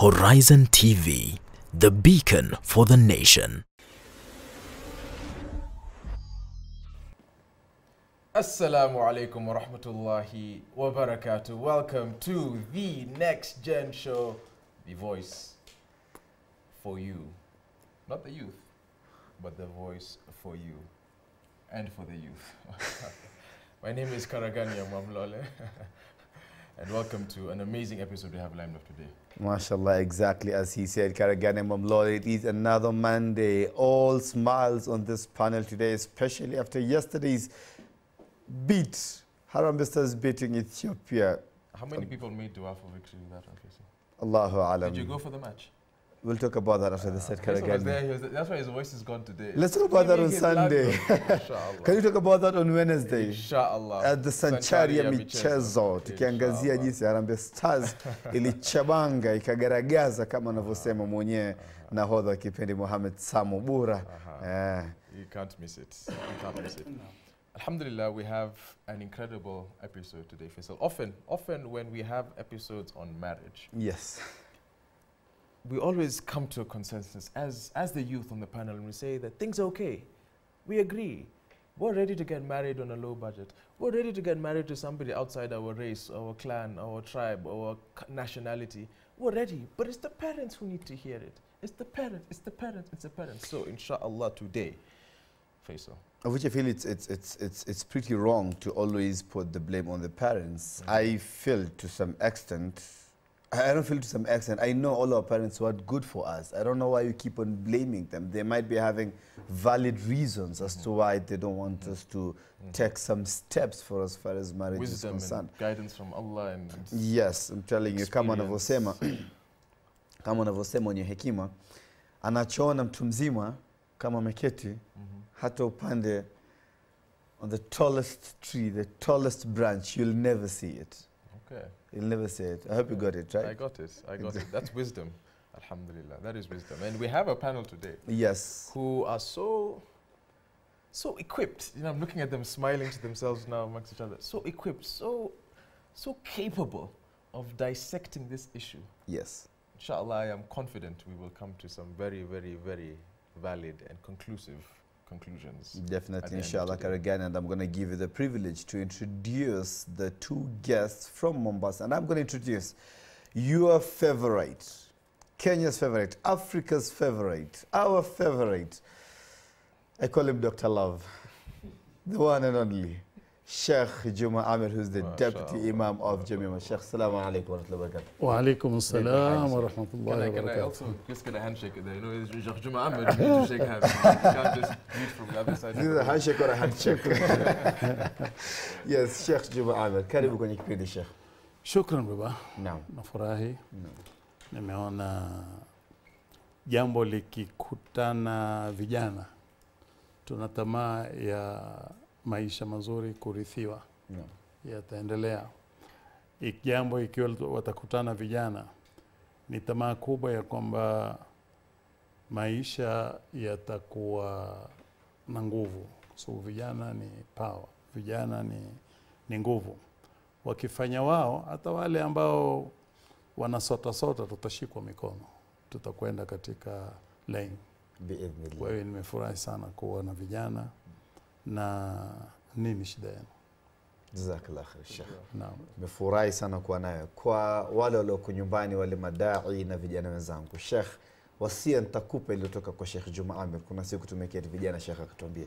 Horizon TV, the beacon for the nation. Assalamu alaikum wa rahmatullahi wa barakatuh. Welcome to the NexGen Show, the voice for you. Not the youth, but the voice for you and for the youth. My name is Karagania Mwamlole. And welcome to an amazing episode we have lined up today. MashaAllah, exactly as he said, Karagania Mwamlole, it is another Monday. All smiles on this panel today, especially after yesterday's beat. Harambee Stars beating Ethiopia. How many people made dua for victory with that one, Faisal? Allahu Alam. Did you go for the match? We'll talk about that after the set, Karagania. That's why his voice is gone today. Let's talk about that on Sunday. Can you talk about that on Wednesday? Inshallah. At the Sancharia Michezo, tukiangazia jinsi Harambee Stars ilichabanga ikagaragaza kama anavyosema mwenyewe nahodha kipindi Mohamed Samo Bura. You can't miss it. You can't miss it. Alhamdulillah, we have an incredible episode today, Faisal. Often when we have episodes on marriage, yes, we always come to a consensus as the youth on the panel, and we say that things are okay. We agree. We're ready to get married on a low budget. We're ready to get married to somebody outside our race, our clan, our tribe, our nationality. We're ready. But it's the parents who need to hear it. It's the parents, it's the parents, it's the parents. So inshallah today, Faisal. Of which I feel it's pretty wrong to always put the blame on the parents. I feel to some extent, I don't feel to some extent, I know all our parents want good for us. I don't know why you keep on blaming them. They might be having valid reasons as to why they don't want us to take some steps for as far as marriage is concerned. And guidance from Allah. And yes, I'm telling you, kama unavyosema mwenye hekima, anachoona mtu mzima kama ameketi, hata upande on the tallest tree, the tallest branch, you'll never see it. Okay. You'll never see it. I hope you got it, right? I got it. I got it. That's wisdom. Alhamdulillah. That is wisdom. And we have a panel today. Yes. Who are so equipped. You know, I'm looking at them smiling to themselves now amongst each other. So equipped, so capable of dissecting this issue. Yes. Inshallah, I am confident we will come to some very, very, very valid and conclusive conclusions. Definitely, inshallah, Karagania, and I'm going to give you the privilege to introduce the two guests from Mombasa. And I'm going to introduce your favorite, Kenya's favorite, Africa's favorite, our favorite. I call him Dr. Love, the one and only Sheikh Juma Amir, who's the Deputy Imam of Jamia Mosque. Sheikh, assalamu alaikum wa rahmatullahi wa barakatuh. Wa alaikum assalam wa rahmatullahi wa barakatuh. Can I also just get a handshake there? You know, Sheikh Juma Amir, you need to shake hands. You can't just meet from the other side. This is a handshake or a handshake? Yes, Sheikh Juma Amir. Karibu kwenye kipindi, Sheikh. Shukran baba. Naam. Nafurahi. Nimeona jambo likikutana vijana. Tuna tamaa ya maisha mazuri kurithiwa. Yataendelea. Jambo ikiwa watakutana vijana, ni tamaa kubwa ya kwamba maisha yatakuwa na nguvu. So vijana ni power, vijana ni nguvu. Wakifanya wao, hata wale ambao wanasota tutashikwa mikono. Tutakwenda katika lane. Kwa hiyo nimefurahi sana kuwa na vijana. Na nini shida yenu? Jazakallah khair, Sheikh. Naam. Nimefurahi sana kuwa nayo. Kwa wale walioko nyumbani, wale madai na vijana wenzangu, Sheikh, wasia nitakupa iliyotoka kwa Sheikh Juma Amir. Kuna siku tumeketi vijana, Sheikh akatuambia,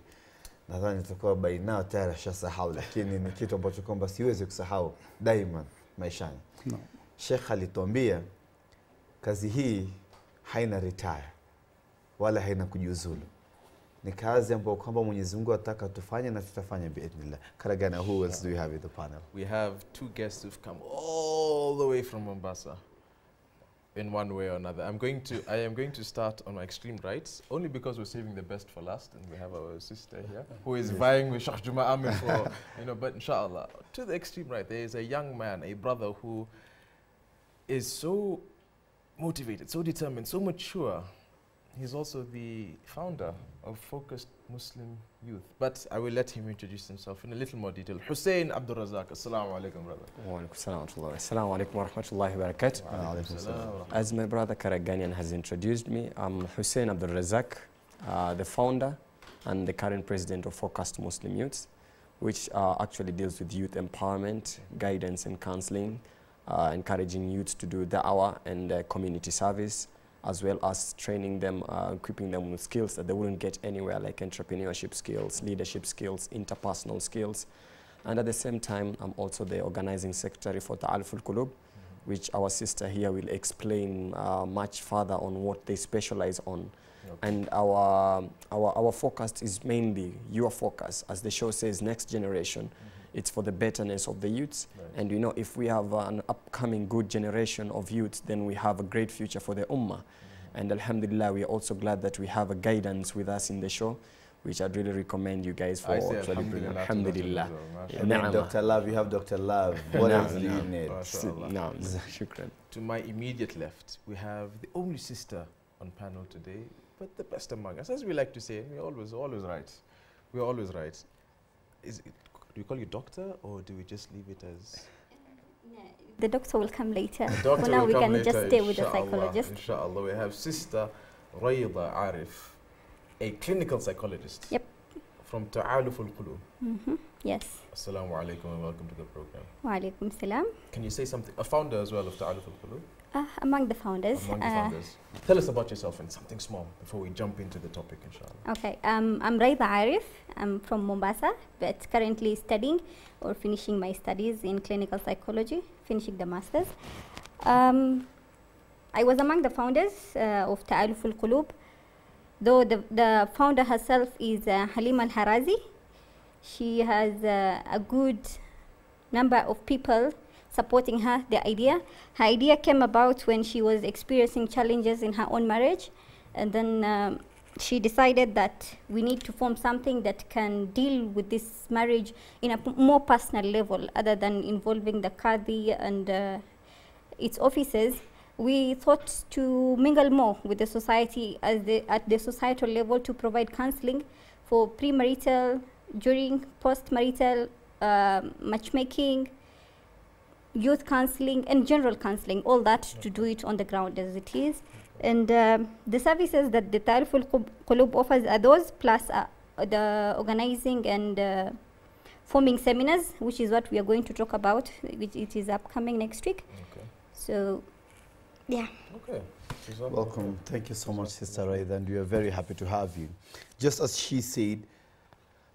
nadhani tutakuwa baina tayari ashasahau, lakini ni kitu ambacho kwamba siwezi kusahau daima maishani. No. Sheikh alituambia kazi hii haina retire wala haina kujiuzulu. Ni kazi ambayo kwamba Mwenyezi Mungu ataka tufanye na tutafanya biidhnillah. Karagania, who else do you have in the panel? We have two guests who've come all the way from Mombasa in one way or another. I am going to start on my extreme right, only because we're saving the best for last, and we have our sister here who is vying with Sheikh Juma Amir for, you know, but inshallah. To the extreme right, there is a young man, a brother who is so motivated, so determined, so mature. he's also the founder of Focused Muslim Youth. But I will let him introduce himself in a little more detail. Hussein AbdulRazaq, assalamu alaikum, brother. Wa alaikum salam wa rahmatullah. Assalamu alaikum wa rahmatullahi wa barakatuh. As my brother Karaganian has introduced me, I'm Hussein AbdulRazaq, the founder and the current president of Focused Muslim Youth, which actually deals with youth empowerment, guidance and counseling, encouraging youth to do da'wah and community service, as well as training them, equipping them with skills that they wouldn't get anywhere, like entrepreneurship skills, leadership skills, interpersonal skills. And at the same time, I'm also the organizing secretary for Taaluful Qulub, which our sister here will explain much further on what they specialize on. Okay. And our focus is mainly your focus, as the show says, next generation. It's for the betterness of the youths. Right. And you know, if we have an upcoming good generation of youths, then we have a great future for the ummah. And alhamdulillah, we are also glad that we have a guidance with us in the show, which I'd really recommend you guys for. Alhamdulillah. Alhamdulillah. Dr. Love, you have Dr. Love. What else do you need? No, shukran. To my immediate left, we have the only sister on panel today, but the best among us. As we like to say, we're always right. We're always right. Do we call you doctor, or do we just leave it as? The doctor will come later. For now, we can just stay with the psychologist. Inshallah, we have Sister Rayidha Arif, a clinical psychologist. Yep. From Taaluful Qulub. Yes. Assalamu alaikum and welcome to the program. Wa alaikum salam. Can you say something? A founder as well of Taaluful Qulub? Among the founders. Among the founders. Tell us about yourself and something small before we jump into the topic, inshallah. Okay. I'm Rayidha Arif. I'm from Mombasa, but currently studying or finishing my studies in clinical psychology, finishing the master's. I was among the founders of Taaluful Qulub, though the founder herself is Halim Al-Harazi. She has a good number of people supporting her, the idea. Her idea came about when she was experiencing challenges in her own marriage, and then she decided that we need to form something that can deal with this marriage in a more personal level, other than involving the Qadi and its offices. We thought to mingle more with the society at the societal level to provide counseling for premarital, during, postmarital, matchmaking, youth counseling and general counseling, all that to do it on the ground as it is. And the services that the Taaluful Qulub offers are those, plus the organizing and forming seminars, which is what we are going to talk about, which it is upcoming next week. Okay. So, yeah. Okay. Welcome. Thank you so much, Sister Rayidha, and we are very happy to have you. Just as she said,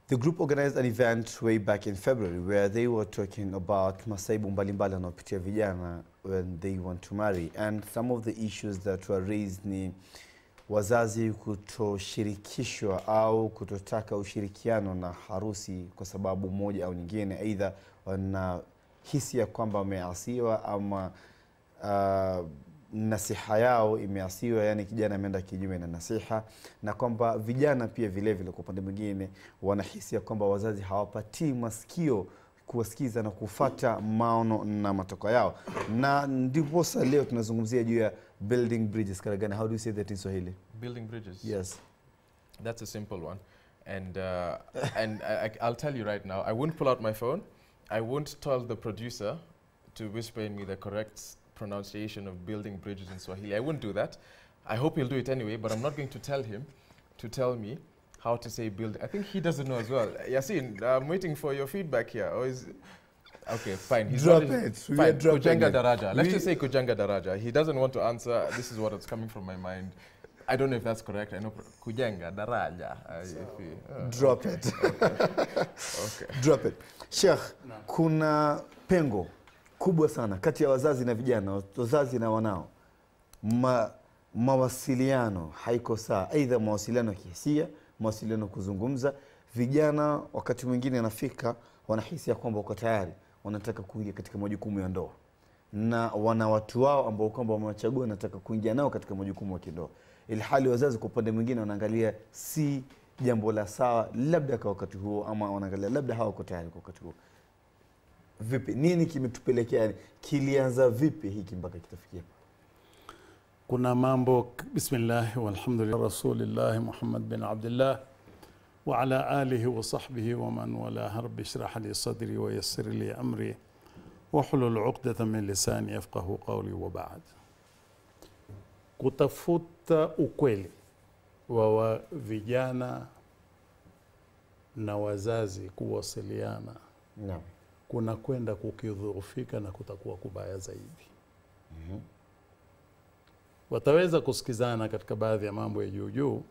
the group organized an event way back in February where they were talking about masaibu mbalimbali wanaopitia vijana when they want to marry, and some of the issues that were raised ni wazazi kutoshirikishwa au kutotaka ushirikiano na harusi kwa sababu moja au nyingine, aidha wanahisi ya kwamba wameasiwa ama nasiha yao imeasiwa, yani kijana ameenda kinyume na nasiha, na kwamba vijana pia vile vile kwa upande mwingine wanahisi ya kwamba wazazi hawapatii masikio kuwasikiza na kufata maono na matoko yao. Na ndipo leo tunazungumzia juu ya building bridges. Karagania, how do you say that in Swahili? Building bridges. Yes. That's a simple one. And I'll tell you right now, I won't pull out my phone. I won't tell the producer to whisper in me the correct pronunciation of building bridges in Swahili. I wouldn't do that. I hope he'll do it anyway, but I'm not going to tell him to tell me how to say build. I think he doesn't know as well. Yasin, I'm waiting for your feedback here. Or is okay, fine. He's drop it. Fine. Kujanga Daraja. Let's just say Kujanga Daraja. He doesn't want to answer. This is what is coming from my mind. I don't know if that's correct. I know Kujanga Daraja. Drop it. Okay. Drop it. Sheikh, kuna pengo kubwa sana kati ya wazazi na vijana, wazazi na wanao. Mawasiliano haiko sawa, aidha mawasiliano kihisia, mawasiliano kuzungumza. Vijana wakati mwingine anafika wanahisi ya kwamba wako tayari, wanataka kuingia katika majukumu ya ndoa, na wana watu wao ambao kwamba wamewachagua wanataka kuingia nao katika majukumu ya kindoa, ilhali wazazi kwa upande mwingine wanaangalia si jambo la sawa labda kwa wakati huo, ama wanaangalia labda hawako tayari kwa wakati huo. Vipi, nini kimetupelekea, kilianza vipi hiki mpaka kitafikia? kuna mambo bismillah walhamdulillah rasulillah Muhammad bin Abdullah wa ala alihi wa sahbihi wa man wala rabbi shrah li sadri wa yassir li amri wa hulul 'uqdatan min lisani yafqahu qawli wa ba'd. Kutafuta ukweli wa vijana na wazazi kuwasiliana kuna kwenda kukidhoofika na kutakuwa kubaya zaidi. Wataweza kusikizana katika baadhi ya mambo ya juu,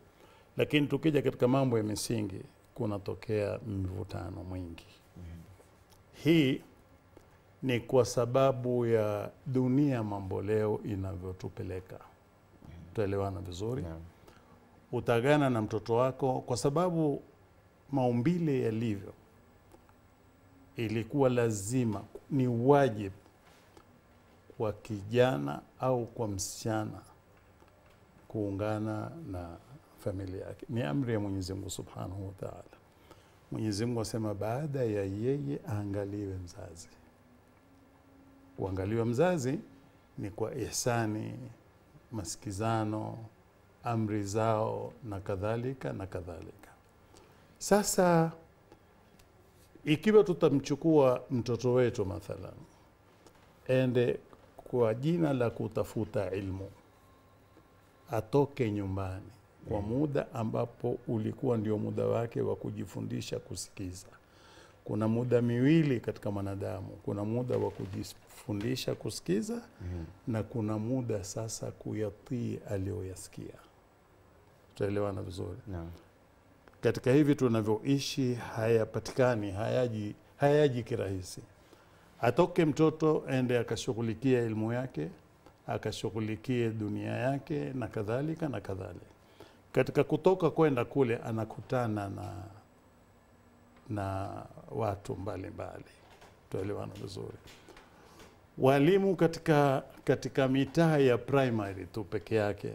lakini tukija katika mambo ya misingi kunatokea mvutano mwingi. Hii ni kwa sababu ya dunia mambo leo inavyotupeleka. Tuelewana vizuri? Utagana na mtoto wako kwa sababu maumbile yalivyo, ilikuwa lazima, ni wajibu kwa kijana au kwa msichana kuungana na familia yake. Ni amri ya Mwenyezi Mungu Subhanahu wa Ta'ala. Mwenyezi Mungu asema baada ya yeye aangaliwe mzazi. Kuangaliwa mzazi ni kwa ihsani, masikizano, amri zao na kadhalika na kadhalika. Sasa ikiwa tutamchukua mtoto wetu mathalan ende kwa jina la kutafuta ilmu, atoke nyumbani kwa muda ambapo ulikuwa ndio muda wake wa kujifundisha kusikiza. Kuna muda miwili katika mwanadamu, kuna muda wa kujifundisha kusikiza na kuna muda sasa kuyatii aliyoyasikia. Tutaelewana vizuri? Katika hivi tunavyoishi hayapatikani, hayaji kirahisi. Atoke mtoto ende akashughulikia elimu yake, akashughulikie dunia yake na kadhalika na kadhalika. Katika kutoka kwenda kule anakutana na watu mbalimbali. Tuelewana vizuri. Walimu katika mitaa ya primary tu peke yake,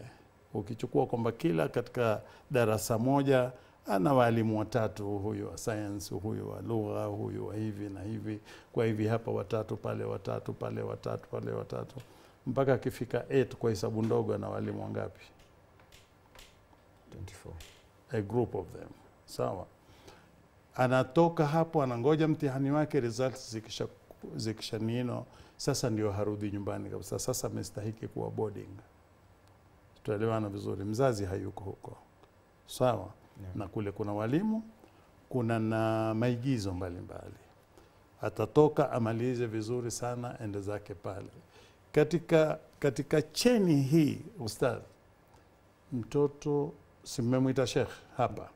ukichukua kwamba kila katika darasa moja ana walimu watatu, huyu wa science, huyu wa lugha, huyu wa hivi na hivi. Kwa hivi hapa watatu, pale watatu, pale watatu, pale watatu. Mpaka akifika 8 kwa hesabu ndogo na walimu wangapi? 24. A group of them. Sawa. Anatoka hapo anangoja mtihani wake, results zikisha nino, sasa ndio harudi nyumbani kabisa. Sasa amestahiki kuwa boarding. Tuelewana vizuri, mzazi hayuko huko. Sawa. Na kule kuna walimu, kuna na maigizo mbalimbali. Atatoka amalize vizuri sana ende zake pale. Katika cheni hii ustadh, mtoto simemwita Sheikh hapa.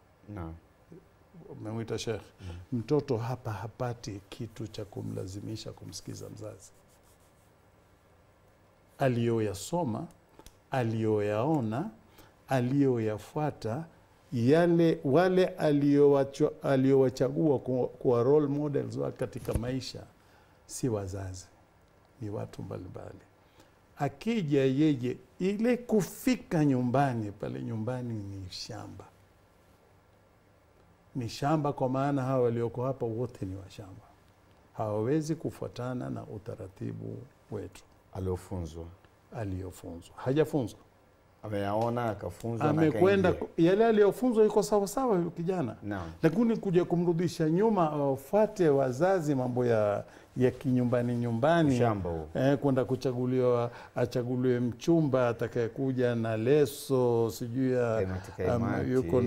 Mmemwita Sheikh. Mtoto hapa hapati kitu cha kumlazimisha kumsikiza mzazi. Aliyoyasoma, aliyoyaona, aliyoyafuata, wale aliyowachagua kwa role models wa katika maisha si wazazi, ni watu mbalimbali. Akija yeye ile kufika nyumbani, pale nyumbani ni shamba. Ni shamba kwa maana hawa walioko hapa wote ni washamba. Hawawezi kufuatana na utaratibu wetu. Aliyofunzwa. Hajafunzwa. Ameyaona, akafunzwa, amekwenda yale aliyofunzwa yuko sawa sawa huyo kijana. Lakini kuja kumrudisha nyuma wafuate wazazi mambo ya kinyumbani kwenda kuchaguliwa, achaguliwe mchumba atakayekuja na leso sijui yuko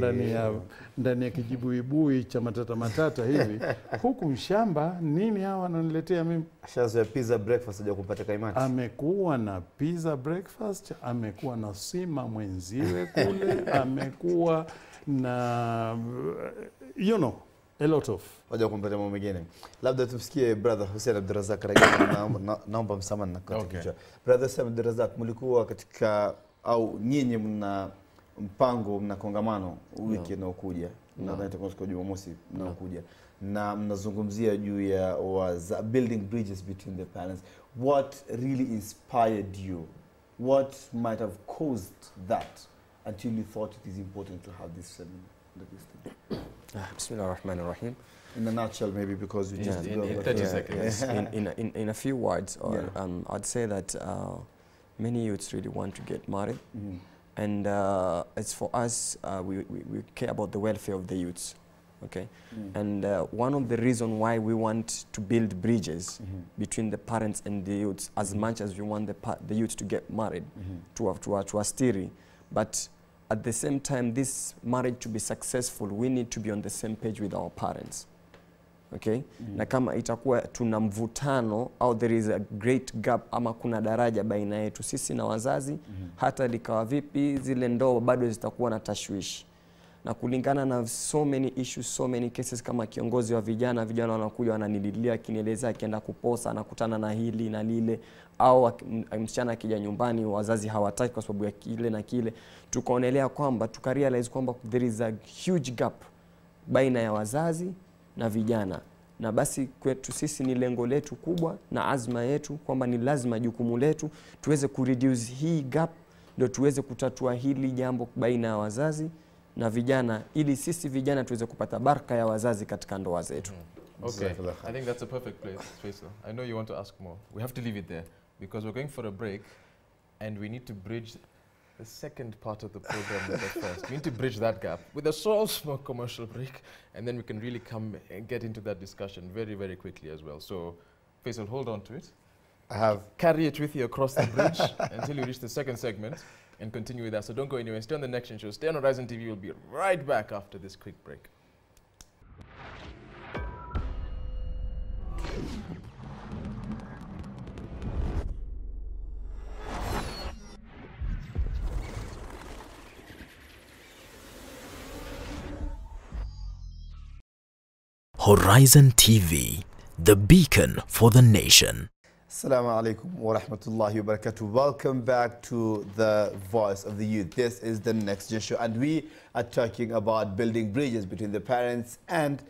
ndani ya kijibuibui cha matata hivi. Huku mshamba nini hawa wananiletea mimi? Ashazoea pizza breakfast haja kupata kaimati. Amekuwa na pizza breakfast, amekuwa na sima mwenziwe kule, amekuwa na a lot of. Waja kumpata mambo mengine. Labda tumsikie brother Hussein AbdulRazaq naomba msamaha na katika. Brother Hussein AbdulRazaq, mlikuwa katika au nyinyi mna mpango, mna kongamano wiki inayokuja. Nadhani itakuwa siku ya Jumamosi inayokuja. Na mnazungumzia juu ya building bridges between the parents. What really inspired you? What might have caused that until you thought it is important to have this seminar? Bismillah ar-Rahman ar-Rahim. In a nutshell, maybe, because you just in 30 seconds. In a few words, I'd say that many youths really want to get married. And it's for us, we care about the welfare of the youths. Okay, and one of the reasons why we want to build bridges between the parents and the youths, as much as we want the youth to get married to a stiri, but at the same time, this marriage to be successful, we need to be on the same page with our parents. Okay, na kama itakuwa tuna mvutano au there is a great gap ama kuna daraja baina yetu sisi na wazazi, hata likawa vipi zile ndoa bado zitakuwa na tashwishi. Na kulingana na so many issues, so many cases, kama kiongozi wa vijana wanakuja wananililia, kinieleza akienda kuposa anakutana na hili na lile, au msichana akija nyumbani wazazi hawataki kwa sababu ya kile na kile. Tukaonelea kwamba tukarealize kwamba there is a huge gap baina ya wazazi na vijana, na basi kwetu sisi ni lengo letu kubwa na azma yetu kwamba ni lazima jukumu letu tuweze kureduce hii gap, ndio tuweze kutatua hili jambo baina ya wazazi na vijana, ili sisi vijana tuweze kupata baraka ya wazazi katika ndoa zetu. Okay, I think that's a perfect place, Faisal. I know you want to ask more. We have to leave it there because we're going for a break and we need to bridge the second part of the program with the first. We need to bridge that gap with a small commercial break, and then we can really come and get into that discussion very, very quickly as well. So, Faisal, hold on to it. Carry it with you across the bridge until you reach the second segment and continue with that. So don't go anywhere. Stay on the NexGen Show. Stay on Horizon TV. We'll be right back after this quick break. Horizon TV, the beacon for the nation. Assalamu alaikum wa rahmatullahi wa barakatuh. Welcome back to the Voice of the Youth. This is the NexGen Show, and we are talking about building bridges between the parents and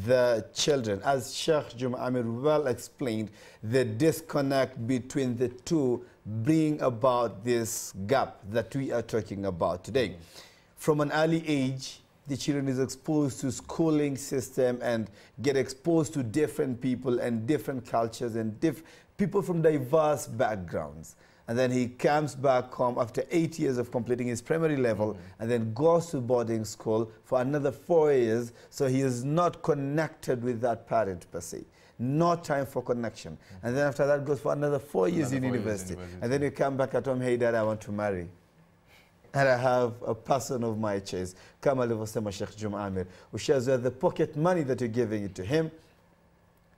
the children. As Sheikh Juma Amir well explained, the disconnect between the two bring about this gap that we are talking about today. From an early age, the children is exposed to schooling system and get exposed to different people and different cultures and people from diverse backgrounds. And then he comes back home after 8 years of completing his primary level and then goes to boarding school for another 4 years. So he is not connected with that parent per se. No time for connection. And then after that goes for another 4 years in university. And then you come back at home, hey dad, I want to marry. And I have a person of my choice, kama alivyosema Sheikh Juma Amir, who shares the pocket money that you're giving it to him.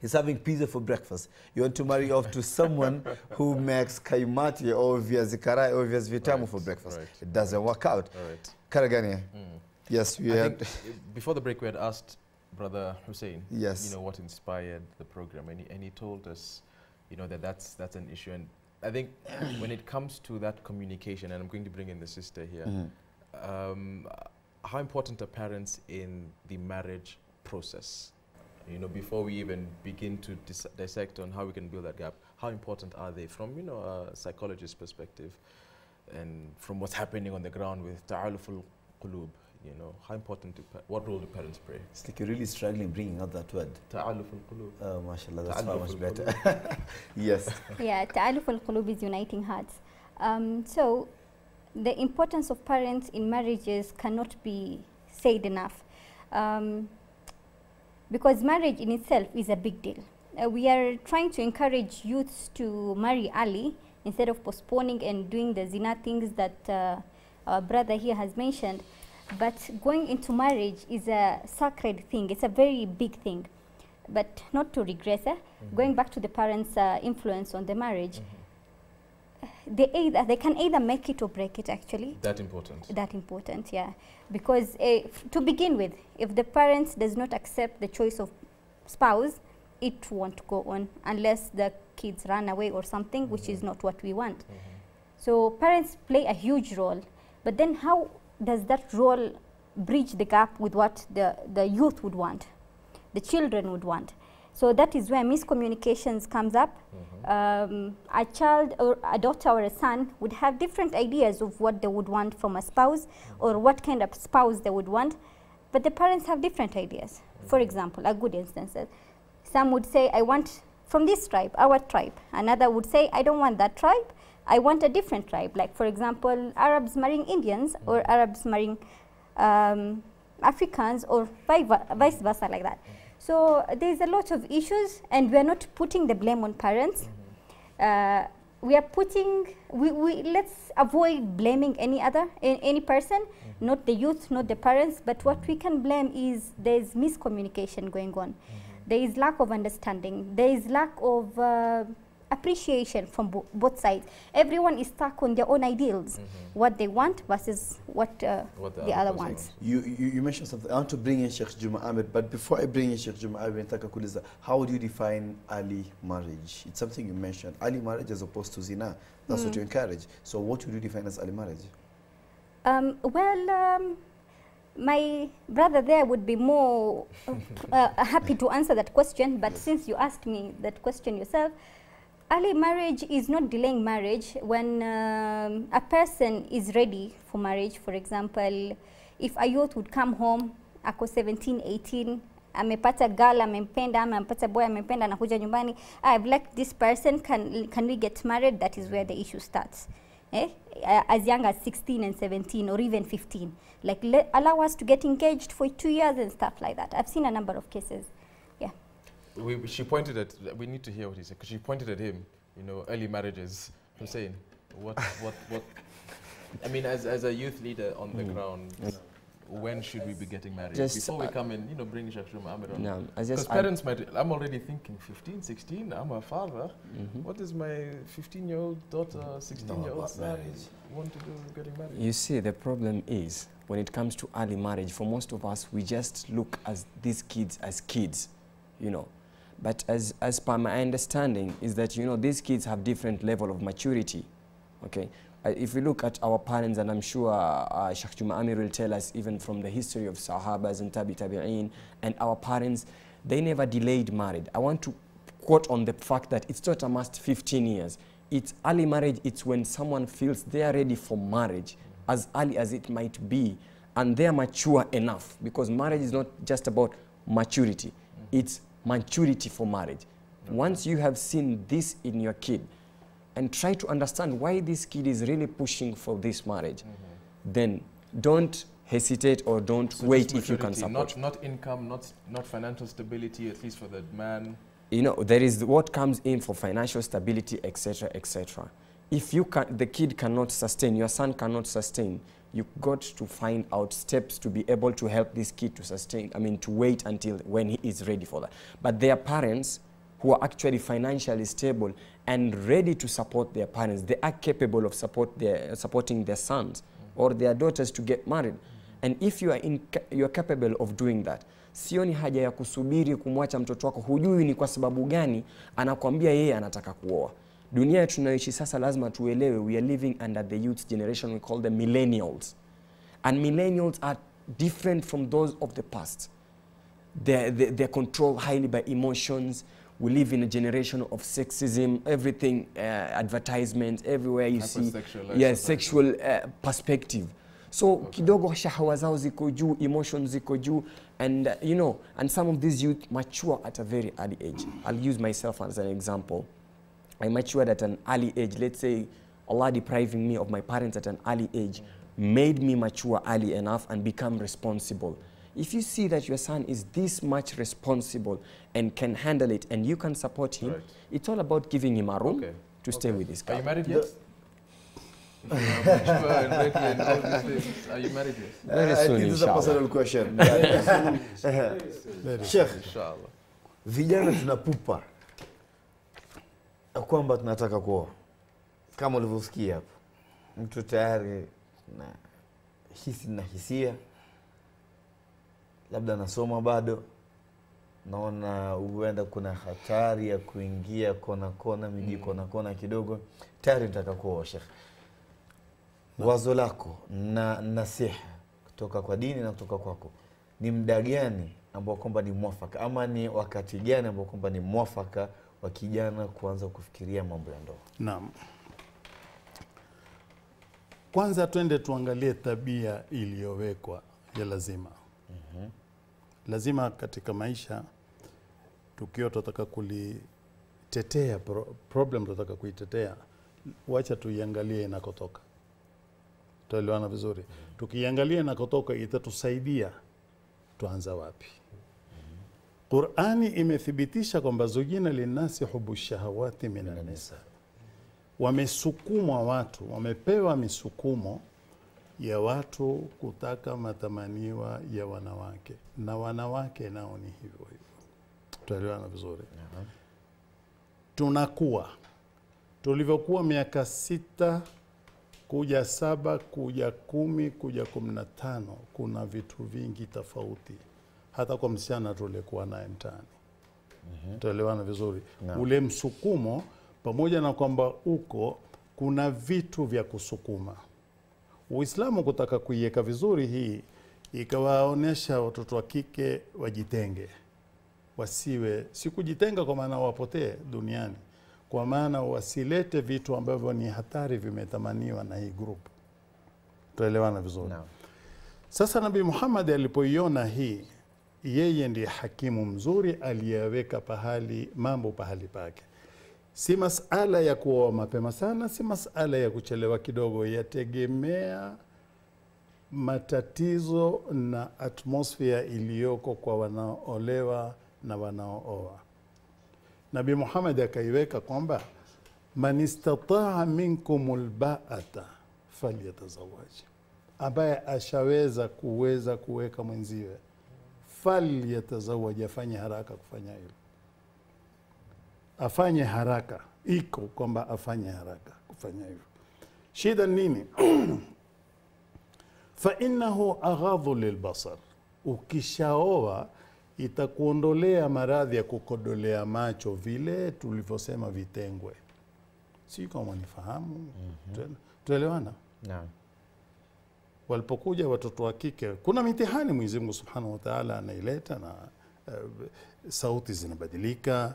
He's having pizza for breakfast. You want to marry off to someone who makes kaimati or viazi karai or viazi vitamu for breakfast. Right. It doesn't work out. Right. Karagania. Yes, we had. Before the break, we had asked Brother Hussein, yes, you know, what inspired the program, and he told us, you know, that that's an issue. And I think when it comes to that communication, and I'm going to bring in the sister here, how important are parents in the marriage process? You know, before we even begin to dissect on how we can build that gap, how important are they from, you know, a psychologist's perspective and from what's happening on the ground with Taaluful, Qulub? You know, how important, what role do parents play? It's like you're really struggling bringing out that word. Taaluful Qulub. Oh, mashallah, that's far much better. Yes. Yeah, Taaluful Qulub is uniting hearts. So, the importance of parents in marriages cannot be said enough. Because marriage in itself is a big deal. We are trying to encourage youths to marry early instead of postponing and doing the zina things that our brother here has mentioned. But going into marriage is a sacred thing. It's a very big thing. But not to regress, going back to the parents' influence on the marriage, they can either make it or break it, actually. That important? That important, yeah. Because to begin with, if the parents does not accept the choice of spouse, it won't go on unless the kids run away or something, which is not what we want. So parents play a huge role. But then how does that role bridge the gap with what the youth would want, the children would want? So that is where miscommunications comes up. A child or a daughter or a son would have different ideas of what they would want from a spouse or what kind of spouse they would want, but the parents have different ideas. For example, a good instance, some would say, I want from this tribe, our tribe. Another would say, I don't want that tribe. I want a different tribe. Like, for example, Arabs marrying Indians, or Arabs marrying Africans, or vice versa, like that. So there's a lot of issues, and we're not putting the blame on parents. We are putting, let's avoid blaming any person, not the youth, not the parents, but what we can blame is there's miscommunication going on. There is lack of understanding. There is lack of appreciation from both sides. Everyone is stuck on their own ideals, what they want versus what the other wants. You mentioned something. I want to bring in Sheikh Juma Amir, but before I bring in Sheikh Juma Amir, how would you define early marriage? It's something you mentioned. Early marriage as opposed to zina. That's what you encourage. So what would you define as early marriage? My brother there would be more happy to answer that question, but since you asked me that question yourself, early marriage is not delaying marriage when a person is ready for marriage. For example, if a youth would come home, ako 17, 18, amepata girl, amempenda, amepata boy, amempenda, anakuja nyumbani, I've liked this person, can we get married? That is where the issue starts. As young as 16 and 17 or even 15. Like, allow us to get engaged for 2 years and stuff like that. I've seen a number of cases. Yeah. She pointed at, we need to hear what he said, because she pointed at him, you know, early marriages. Hussein, what I mean, as a youth leader on the ground, when should we be getting married? Before we come in, you know, bring Sheikh Juma Amir on. No, because parents might, I'm already thinking 15, 16, I'm a father. What is my 15-year-old daughter, 16-year-old want to do getting married? You see, the problem is, when it comes to early marriage, for most of us, we just look at these kids as kids, you know. But as per my understanding is that, you know, these kids have different level of maturity, okay? If we look at our parents, and I'm sure Sheikh Juma Amir will tell us even from the history of Sahabas and Tabi'in, and our parents, they never delayed marriage. I want to quote on the fact that it's not a must 15 years. It's early marriage, it's when someone feels they are ready for marriage, as early as it might be, and they are mature enough, because marriage is not just about maturity, it's maturity for marriage. Once you have seen this in your kid, and try to understand why this kid is really pushing for this marriage, then don't hesitate or don't wait if you can support. Not income, not financial stability, at least for the man. You know, there is what comes in for financial stability, etc., etc. If you can, the kid cannot sustain, your son cannot sustain, you've got to find out steps to be able to help this kid to sustain, I mean, to wait until when he is ready for that. But their parents, who are actually financially stable and ready to support their parents, they are capable of supporting their sons or their daughters to get married. And if you are capable of doing that, sioni haja ya kusubiri kumwacha mtoto wako, hujui ni kwa sababu gani anakuambia yeye anataka kuoa. Dunia tunayoishi sasa lazima tuelewe, we are living under the youth generation, we call them millennials. And millennials are different from those of the past. They're controlled highly by emotions. We live in a generation of sexism, everything, advertisements, everywhere you see, sexual perspective. So kidogo shahawa zao ziko juu, emotions ziko juu, and you know, and some of these youth mature at a very early age. I'll use myself as an example. I matured at an early age. Let's say Allah depriving me of my parents at an early age made me mature early enough and become responsible. If you see that your son is this much responsible and can handle it and you can support him, it's all about giving him a room to stay with this guy. Are you married yet? Are you married yet? Very soon, this is a personal question. Sheikh, vijana tunapupa kwamba tunataka kuoa. Kama ulivyosikia hapo, mtu tayari na hisia, labda nasoma bado, naona huenda kuna hatari ya kuingia kona miji kona kidogo, tayari nataka kuoa. Sheikh, wazo lako na nasiha kutoka kwa dini na kutoka kwako, ni muda gani ambao kwamba ni mwafaka, ama ni wakati gani ambao kwamba ni mwafaka wa kijana kuanza kufikiria mambo ya ndoa? Naam. Kwanza twende tuangalie tabia iliyowekwa ya lazima. Lazima katika maisha, tukiwa tunataka kulitetea problem tunataka kuitetea, wacha tuiangalie inakotoka. Tuelewana vizuri. Tukiangalia inakotoka itatusaidia tuanza wapi. Qur'ani imethibitisha kwamba zujina linasi hubu shahawati minan nisa. Wamesukumwa watu, wamepewa misukumo ya watu kutaka matamaniwa ya wanawake, na wanawake nao ni hivyo hivyo. Tuelewana vizuri. Tunakuwa tulivyokuwa miaka 6 kuja 7 kuja 10 kuja 15, kuna vitu vingi tofauti. Hata kwa msichana tulikuwa naye mtaani. Tuelewana vizuri. Ule msukumo pamoja na kwamba kuna vitu vya kusukuma. Uislamu kutaka kuiweka vizuri hii, ikawaonesha watoto wa kike wajitenge. Wasiwe, si kujitenga kwa maana wapotee duniani, kwa maana wasilete vitu ambavyo ni hatari vimetamaniwa na hii group. Tuelewana vizuri. Sasa Nabii Muhammad alipoiona hii, yeye ndiye hakimu mzuri aliyeweka mambo pahali pake. Si masala ya kuoa mapema sana, si masala ya kuchelewa kidogo, yategemea matatizo na atmosphere iliyoko kwa wanaolewa na wanaooa. Nabii Muhammad akaiweka kwamba man istataa minkumul ba'ata falyatazawwaj, ambaye ashaweza kuweka mwenziwe, falyatazawwaj, afanye haraka kufanya hilo. Afanye haraka, iko kwamba afanye haraka kufanya hivyo. Shida nini? Fa innahu aghadhu lilbasar. Ukishaoa itakuondolea maradhi ya kukodolea macho, vile tulivyosema vitengwe. Si kama nifahamu. Tuelewana? Naam. Walipokuja watoto wa kike, kuna mitihani Mwenyezi Mungu Subhanahu wa Ta'ala anaileta, na sauti zinabadilika.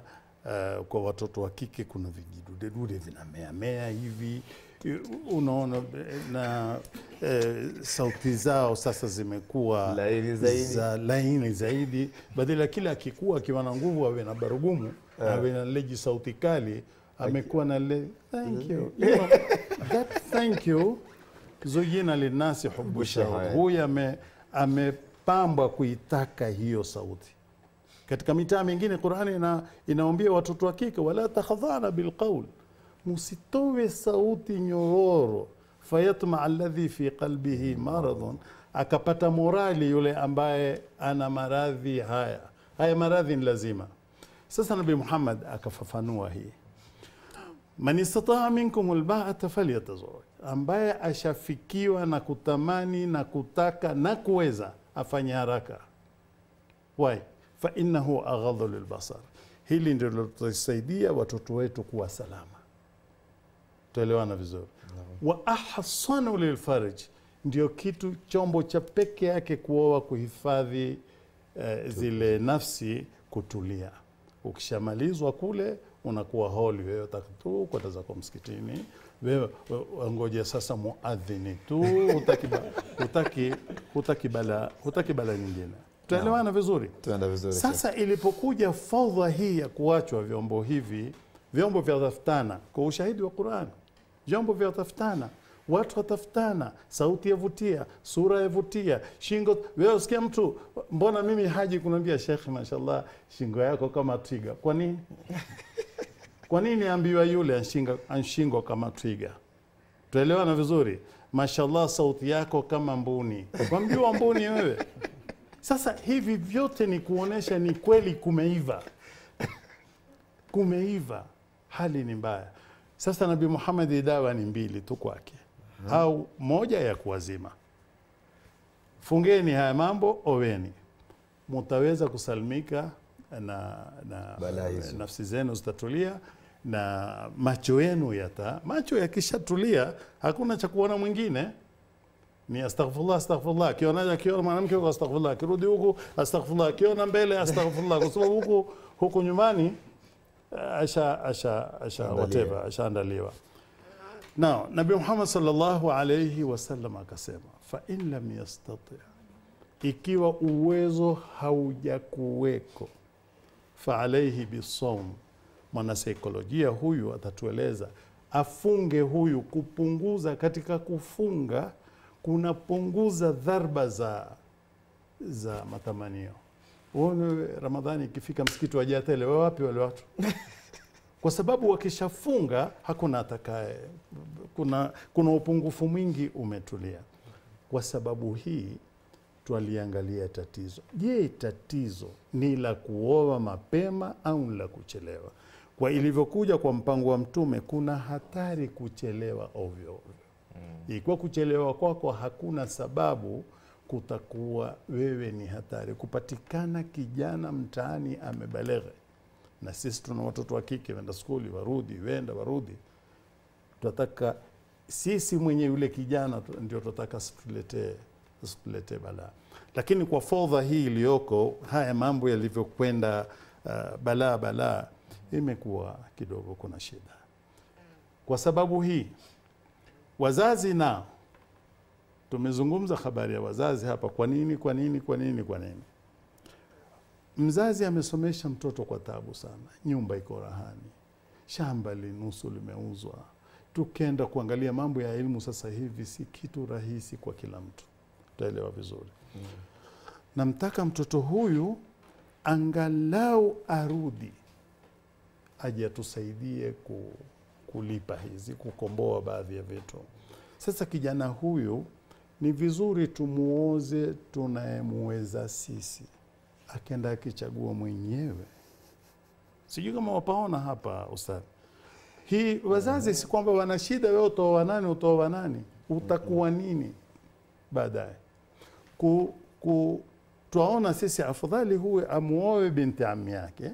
Kwa watoto wa kike kuna vijidude vinamea hivi, unaona, na sauti zao sasa zimekuwa laini zaidi. Badala kila akikuwa akiwa na nguvu awe na barugumu, awe na leji sauti kali, amekuwa na thank you. That thank you zujina linasi hubu shahawat. Huyu amepambwa kuitaka hiyo sauti. Katika mitaa mingine Qur'ani inaombia watoto wa kike, wala takhadhana bilqawl, musitowe sauti nyororo, fayatma alladhi fi qalbihi maradun, akapata morali yule ambaye ana maradhi haya maradhi ni lazima. Sasa Nabii Muhammad akafafanua hii, man istataa minkum alba'ata falyatazawwaj, ambaye ashafikiwa na kutamani na kutaka na kuweza afanye haraka. Why? Fa innahu aghadhu lilbasar. Hili ndilo litasaidia watoto wetu kuwa salama. Tuelewana vizuri. Wa ahsanu lilfarj, ndio kitu chombo cha peke yake kuoa, kuhifadhi zile nafsi, kutulia. Ukishamalizwa kule unakuwa holi, wewe utakatu kwenda zako msikitini, wewe ngoja sasa muadhini tu, utakibala nyingine. Tuelewana vizuri? Tuenda vizuri. Sasa ilipokuja fadha hii ya kuachwa vyombo hivi, vyombo vya tafutana kwa ushahidi wa Qur'an, vyombo vya tafutana, watu watafutana, sauti yavutia, sura yavutia, shingo. Wewe usikia mtu, mbona mimi haji kuniambia Sheikh, mashallah shingo yako kama twiga. Kwa nini? Kwa nini ambiwa yule anshingo kama twiga? Tuelewana vizuri? Mashallah sauti yako kama mbuni. Kwambiwa mbuni wewe? Sasa hivi vyote ni kuonesha ni kweli kumeiva. Kumeiva, hali ni mbaya. Sasa Nabii Muhammad dawa ni mbili tu kwake, au moja ya kuwazima. Fungeni haya mambo, oweni, mutaweza kusalimika na nafsi zenu zitatulia, na macho yenu macho yakishatulia hakuna cha kuona mwingine. Ni astaghfirullah, kiona mwanamke huko astaghfirullah, kirudi huko astaghfirullah, kiona mbele astaghfirullah, kwa sababu huko nyumbani whatever ashaandaliwa. Now Nabii Muhammad sallallahu alayhi wasallam akasema, fa in lam yastati, ikiwa uwezo haujakuweko, fa alayhi bisawm. Mwana saikolojia huyu atatueleza afunge huyu, kupunguza katika kufunga kunapunguza dharba za matamanio. Uone Ramadhani ikifika msikiti wa Jatele, wewe wapi wale watu? Kwa sababu wakishafunga hakuna atakaye, kuna upungufu mwingi umetulia. Kwa sababu hii twaliangalia tatizo. Je, tatizo ni la kuoa mapema au la kuchelewa? Kwa ilivyokuja kwa mpango wa Mtume, kuna hatari kuchelewa ovyo ovyo. Ikiwa kuchelewa kwako hakuna sababu, kutakuwa wewe ni hatari. Kupatikana kijana mtaani amebaleghe, na sisi tuna watoto wa kike wenda skuli, warudi. Tunataka sisi mwenye yule kijana ndio tunataka situletee balaa. Lakini kwa fodha hii iliyoko, haya mambo yalivyokwenda balaa imekuwa kidogo kuna shida. Kwa sababu hii wazazi nao, tumezungumza habari ya wazazi hapa. Kwa nini? Mzazi amesomesha mtoto kwa taabu sana, nyumba iko rahani, shamba nusu limeuzwa. Tukenda kuangalia mambo ya elimu sasa hivi si kitu rahisi kwa kila mtu. Utaelewa vizuri. Namtaka mtoto huyu angalau arudi aje atusaidie kulipa hizi, kukomboa baadhi ya vitu. Sasa kijana huyu ni vizuri tumuoze tunayemweza sisi, akenda akichagua mwenyewe. Sijui kama wapaona hapa ustadhi. Hii wazazi si kwamba wana shida, wewe utoa nani, utakuwa nini baadaye. Tuaona sisi afadhali huwe amuoe binti ammi yake,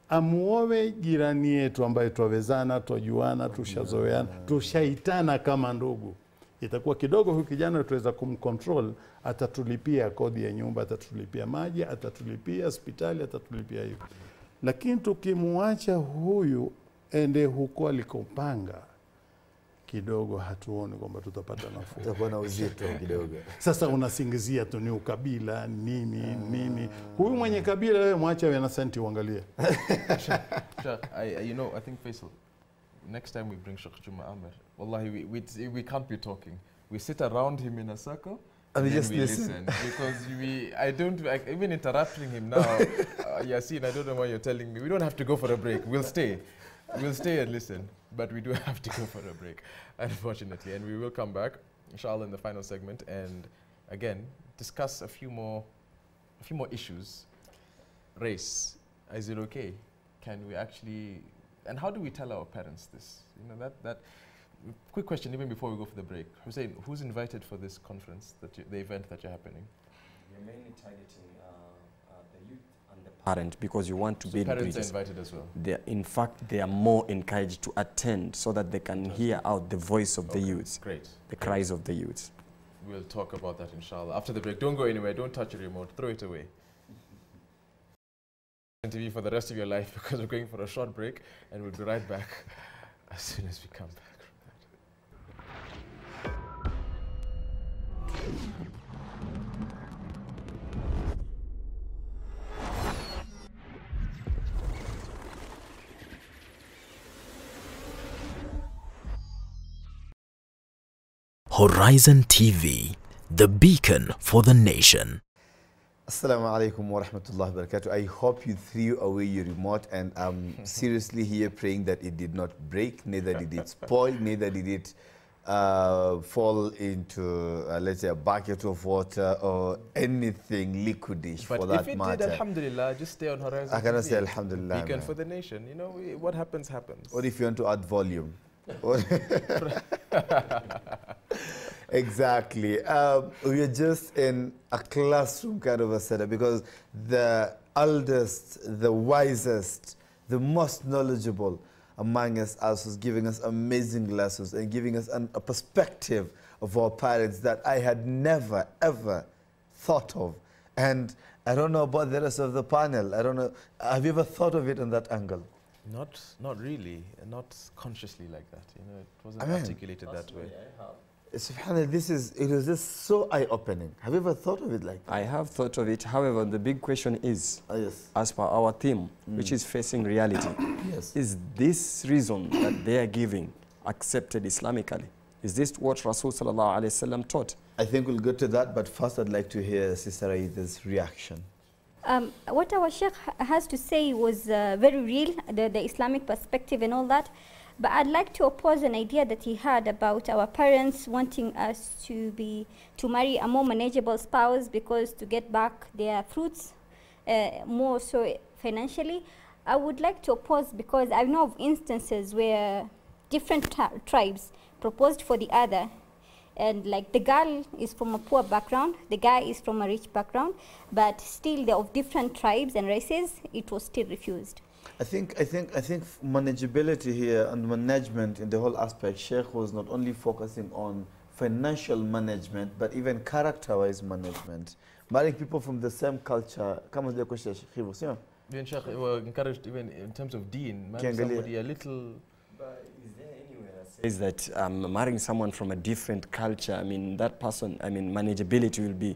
amuoe jirani yetu ambaye tuwezana, tujuana, tushazoeana, tushaitana kama ndugu. Itakuwa kidogo huyu kijana tuweza kumcontrol, atatulipia kodi ya nyumba, atatulipia maji, atatulipia hospitali, atatulipia hiyo. Lakini tukimuacha huyu ende huko alikopanga, kidogo hatuoni kwamba tutapata nafuu. Tutakuwa na uzito kidogo. Sasa unasingizia tu ni ukabila nini. Huyu mwenye kabila wewe mwache wewe na senti uangalie. You know, I think Faisal, next time we bring Sheikh Juma Amir, wallahi we can't be talking. We sit around him in a circle and we just listen. Because I don't even interrupting him now. Yasin, I don't know why you're telling me. We don't have to go for a break. We'll stay and listen, but we do have to go for a break, unfortunately. And we will come back, inshallah, in the final segment, and again discuss a few more issues. Race, is it okay? Can we actually? And how do we tell our parents this? You know, that quick question even before we go for the break. Hussein, who's invited for this conference, the event that you're happening? We're mainly targeting the youth and the parent, because you want to build bridges. Parents are invited as well. In fact, they are more encouraged to attend so that they can hear out the voice of the youth. Great. The cries of the youth. We'll talk about that, inshallah, after the break. Don't go anywhere. Don't touch your remote. Throw it away. TV for the rest of your life, because we're going for a short break, and we'll be right back as soon as we come back. Horizon TV, the beacon for the nation. Assalamu alaikum wa rahmatullahi wa barakatuh. I hope you threw away your remote, and I'm seriously here praying that it did not break, neither did it spoil, neither did it fall into, let's say, a bucket of water or anything liquidish, for that matter. But if it did, alhamdulillah, just stay on Horizon. I cannot say alhamdulillah. Beacon for the nation. You know, what happens, happens. Or if you want to add volume. Exactly. We are just in a classroom kind of a setup, because the eldest, the wisest, the most knowledgeable among us was giving us amazing lessons and giving us a perspective of our parents that I had never, ever thought of. And I don't know about the rest of the panel. I don't know. Have you ever thought of it in that angle? Not really, not consciously like that. You know, it wasn't articulated that way. Subhanallah, it was just so eye-opening. Have you ever thought of it like that? I have thought of it. However, the big question is, as per our theme, which is facing reality, is this reason that they are giving accepted Islamically. Is this what Rasul sallallahu alayhi wasallam taught? I think we'll go to that, but first I'd like to hear Sister Rayidha's reaction. What our Sheikh has to say was very real, the Islamic perspective and all that. But I'd like to oppose an idea that he had about our parents wanting us to marry a more manageable spouse because to get back their fruits, more so financially. I would like to oppose because I know of instances where different tribes proposed for the other, and like the girl is from a poor background, the guy is from a rich background, but still they're of different tribes and races, it was still refused. I think manageability here and management in the whole aspect, Sheikh was not only focusing on financial management, but even character-wise management. Marrying people from the same culture, come on the question, Sheikh. Even Sheikh were encouraged even in terms of deen, marrying somebody a little... But is there anywhere that says that marrying someone from a different culture, I mean, that person, I mean, manageability will be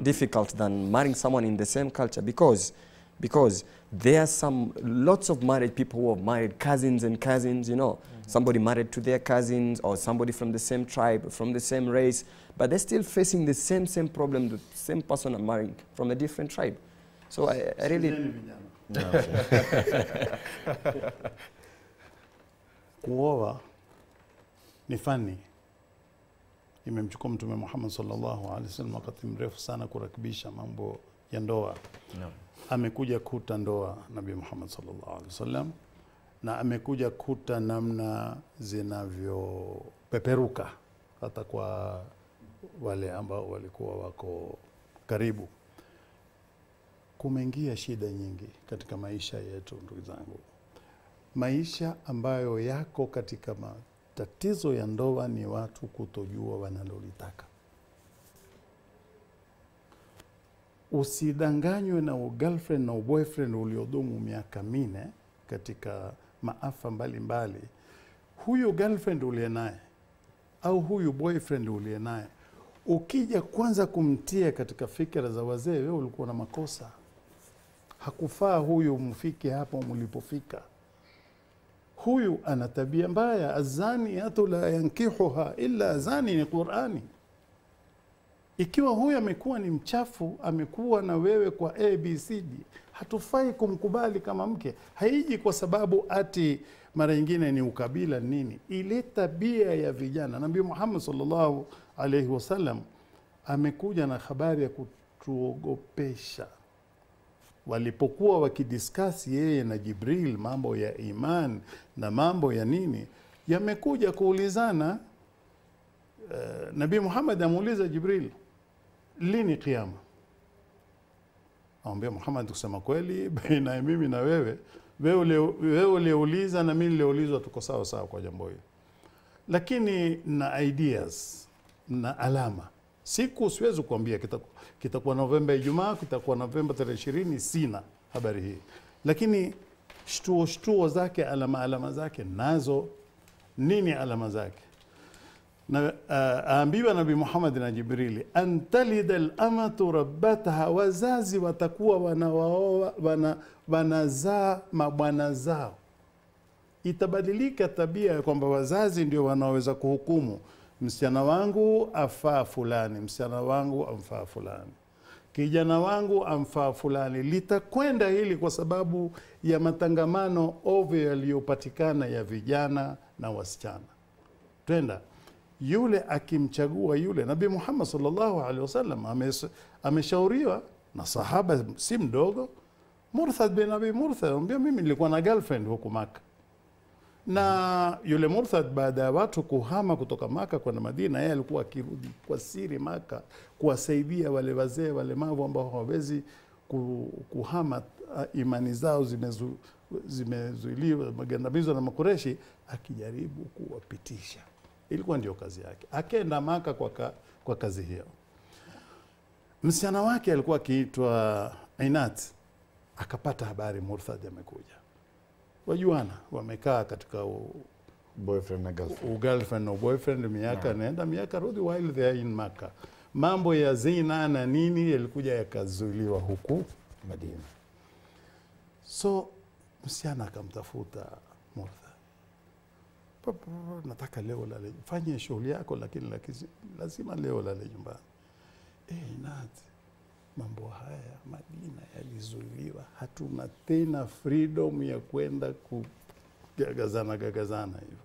difficult than marrying someone in the same culture because there are lots of married people who have married cousins and cousins, you know, somebody married to their cousins or somebody from the same tribe, from the same race, but they're still facing the same problem, the same person are marrying from a different tribe. So I really... Kuoa ni fani. Imemchukua Mtume Muhammad sallallahu alaihi wasallam wakati mrefu sana kurakibisha mambo ya ndoa. Amekuja kuta ndoa Nabii Muhammad sallallahu alaihi wasallam na amekuja kuta namna zinavyopeperuka hata kwa wale ambao walikuwa wako karibu. Kumeingia shida nyingi katika maisha yetu, ndugu zangu. Maisha ambayo yako katika matatizo ya ndoa ni watu kutojua wanalolitaka. Usidanganywe na girlfriend na boyfriend uliodumu miaka 4 katika maafa mbalimbali. Huyu girlfriend uliye naye au huyu boyfriend uliye naye, ukija kwanza kumtia katika fikra za wazee, wewe ulikuwa na makosa. Hakufaa huyu mfike hapo mlipofika. Huyu ana tabia mbaya, azani hatu la yankihuha illa azani, ni Qur'ani. Ikiwa huyu amekuwa ni mchafu, amekuwa na wewe kwa ABCD, hatufai kumkubali kama mke. Haiji kwa sababu ati mara nyingine ni ukabila nini. Ile tabia ya vijana, Nabii Muhammad sallallahu alaihi wasallam amekuja na habari ya kutuogopesha. Walipokuwa wakidiskasi yeye na Jibril mambo ya iman na mambo ya nini, yamekuja kuulizana. Nabii Muhammad amuuliza Jibril, lini kiyama? Amwambia Muhammad, kusema kweli baina mimi na wewe uliuliza na mimi niliulizwa, tuko sawa sawa kwa jambo hili. Lakini na ideas na alama. Siku siwezi kuambia kitakuwa Novemba Ijumaa, kitakuwa Novemba 20, sina habari hii. Lakini shtuo zake, alama zake nazo. Nini alama zake? Na aambiwa Nabii Muhammad na Jibrili, antalida al-amatu rabbataha, wazazi watakuwa wanazaa mabwana zao. Itabadilika tabia ya kwamba wazazi ndio wanaweza kuhukumu, msichana wangu afaa fulani, msichana wangu amfaa fulani, kijana wangu amfaa fulani. Litakwenda hili kwa sababu ya matangamano ovyo yaliyopatikana ya vijana na wasichana. Twenda yule akimchagua yule. Nabii Muhammad sallallahu alaihi wasallam ameshauriwa na sahaba si mdogo, Murthad bin Abi Murthad, ambia mimi nilikuwa na girlfriend huko Maka. Na yule Murthad baada ya watu kuhama kutoka Maka kwenda Madina, yeye alikuwa akirudi kwa siri Maka kuwasaidia wale wazee walemavu ambao hawawezi kuhama, imani zao zimezuiliwa, magandamizwa na Makureshi, akijaribu kuwapitisha. Ilikuwa ndio kazi yake. Akaenda Maka kwa kazi hiyo. Msichana wake alikuwa akiitwa Ainat, akapata habari Murthad amekuja. Wajuana, wamekaa katika boyfriend na girlfriend na boyfriend miaka naenda miaka rudi, while they are in Maka. Mambo ya zina na nini yalikuja yakazuiliwa huku Madina. So msichana akamtafuta Murthad. nataka leo lale, fanye shughuli yako, lakini lazima leo lale nyumbani. Nati mambo haya Madina yalizuiliwa, hatuna tena freedom ya kwenda kugagazana hivyo.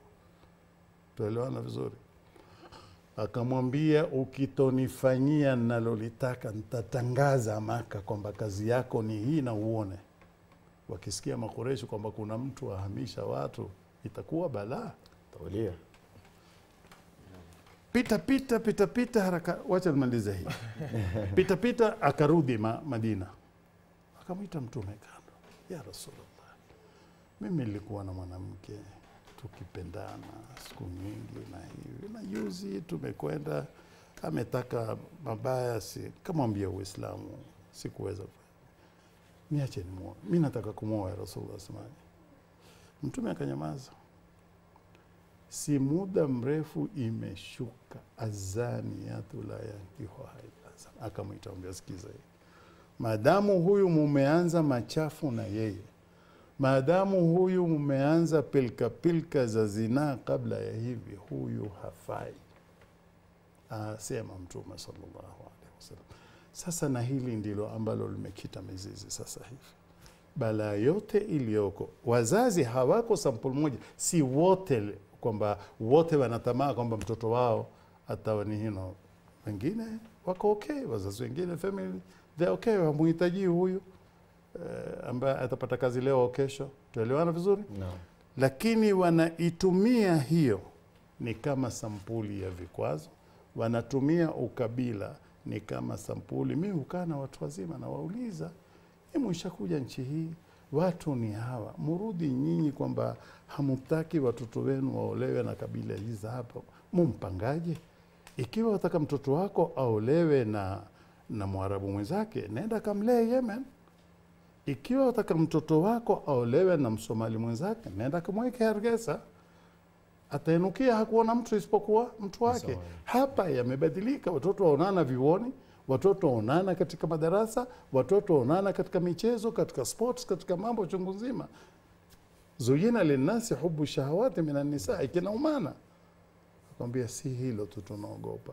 Tuelewana vizuri? Akamwambia, ukitonifanyia nalolitaka nitatangaza Maka kwamba kazi yako ni hii na uone. Wakisikia Makureshi kwamba kuna mtu ahamisha watu, itakuwa balaa. Taulia. Pita haraka, wacha nimalize hii. Pita akarudi Madina. Akamwita Mtume kando. Ya Rasulullah, mimi nilikuwa na mwanamke tukipendana siku nyingi na hivi, na yuzi tumekwenda, ametaka mabaya, kamwambia Uislamu sikuweza. Niache nimuoe. Mimi nataka kumuoa ya Rasulullah semaje. Mtume akanyamaza. Si muda mrefu imeshuka azaniyatu la yankihu haidazan. Akamwambia, sikiza hii. Maadamu huyu mumeanza machafu na yeye, maadamu huyu mumeanza pilka za kabla ya hivi, huyu hafai. Sema Mtume sallallahu alaihi wasallam. Sasa na hili ndilo ambalo limekita mizizi sasa hivi. Balaa yote iliyoko, wazazi hawako sampuli moja, si wote kwamba wote wanatamaa kwamba mtoto wao atawani hino. Wengine wako okay, wazazi wengine family they okay, hamuhitaji huyu ambaye atapata kazi leo au kesho. Tuelewana vizuri? No. Lakini wanaitumia hiyo ni kama sampuli ya vikwazo, wanatumia ukabila ni kama sampuli. Mimi hukaa na watu wazima na wauliza, mwishakuja nchi hii, watu ni hawa, murudi nyinyi kwamba hamutaki watoto wenu waolewe na kabila hizi hapa, mumpangaje? Ikiwa wataka mtoto wako aolewe na Mwarabu mwenzake, nenda kamlee Yemen. Ikiwa wataka mtoto wako aolewe na Msomali mwenzake, nenda kumweke Hargeisa. Atainukia hakuona mtu isipokuwa mtu wake. Hapa yamebadilika, watoto waonana vioni, watoto waonana katika madarasa, watoto waonana katika michezo, katika sports, katika mambo chungu nzima. Zuyina linnasi hubu shahawati minan nisaa, ikinaumana. Akamwambia, si hilo tu tunaogopa.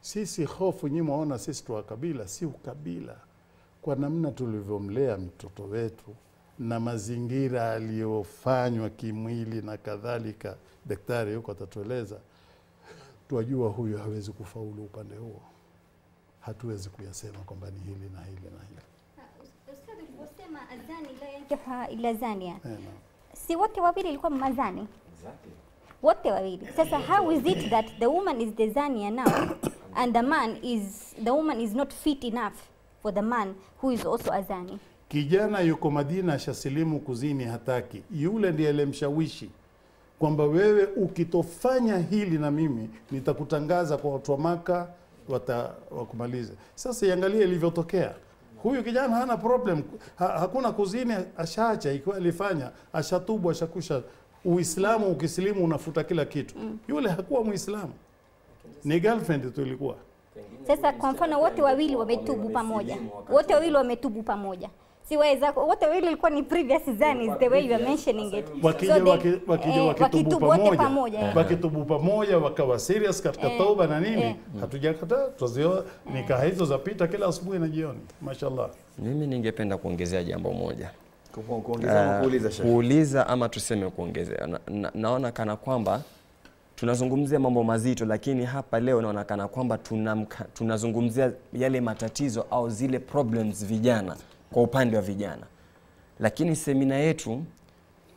Sisi hofu nyinyi mwaona sisi tu kabila, si ukabila. Kwa namna tulivyomlea mtoto wetu na mazingira aliyofanywa kimwili na kadhalika, daktari yuko atatueleza, tuwajua huyu hawezi kufaulu upande huo. Hatuwezi kuyasema kwamba ni hili na hili na hili. Ustadhi, uliposema azani la yankihu illa zania, si wote wawili ilikuwa mazani? Exactly. Wote wawili. Sasa how is it that the woman is the zania now and the woman is not fit enough for the man who is also azani? Kijana yuko Madina ashasilimu kuzini hataki. Yule ndiye alimshawishi kwamba wewe ukitofanya hili na mimi nitakutangaza kwa watu wa Maka, wakumalize. Sasa iangalie ilivyotokea. Huyu kijana hana problem, hakuna kuzini, ashaacha. Ikiwa alifanya, ashatubu, ashakusha. Uislamu ukisilimu unafuta kila kitu. Yule hakuwa Muislamu, ni girlfriend tu ilikuwa. Sasa kwa mfano wote wawili wametubu pamoja, siweza wote wawili ilikuwa ni previous zani, the way you are mentioning it. Wakitubu pamoja wakawa serious katika tauba na nini, hatujakataa. Tuzio nikah hizo zapita kila asubuhi na jioni, mashallah. Mimi ningependa kuongezea jambo moja. Kuuliza ama tuseme kuongezea. Naona kana kwamba tunazungumzia mambo mazito, lakini hapa leo naona kana kwamba tunazungumzia yale matatizo au zile problems vijana kwa upande wa vijana. Lakini semina yetu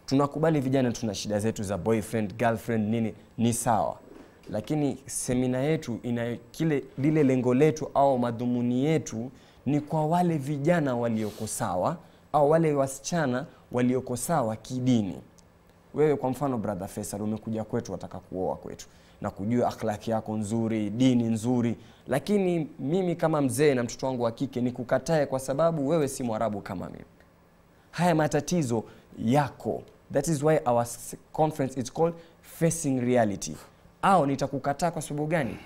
tunakubali vijana tuna shida zetu za boyfriend, girlfriend nini, ni sawa. Lakini semina yetu ina lile lengo letu au madhumuni yetu ni kwa wale vijana walioko sawa au wale wasichana walioko sawa kidini. Wewe kwa mfano brother Faisal umekuja kwetu, wataka kuoa kwetu na kujua akhlaki yako nzuri, dini nzuri, lakini mimi kama mzee na mtoto wangu wa kike nikukatae kwa sababu wewe si Mwarabu kama mimi. Haya matatizo yako. That is why our conference is called Facing Reality. Au nitakukataa kwa sababu gani?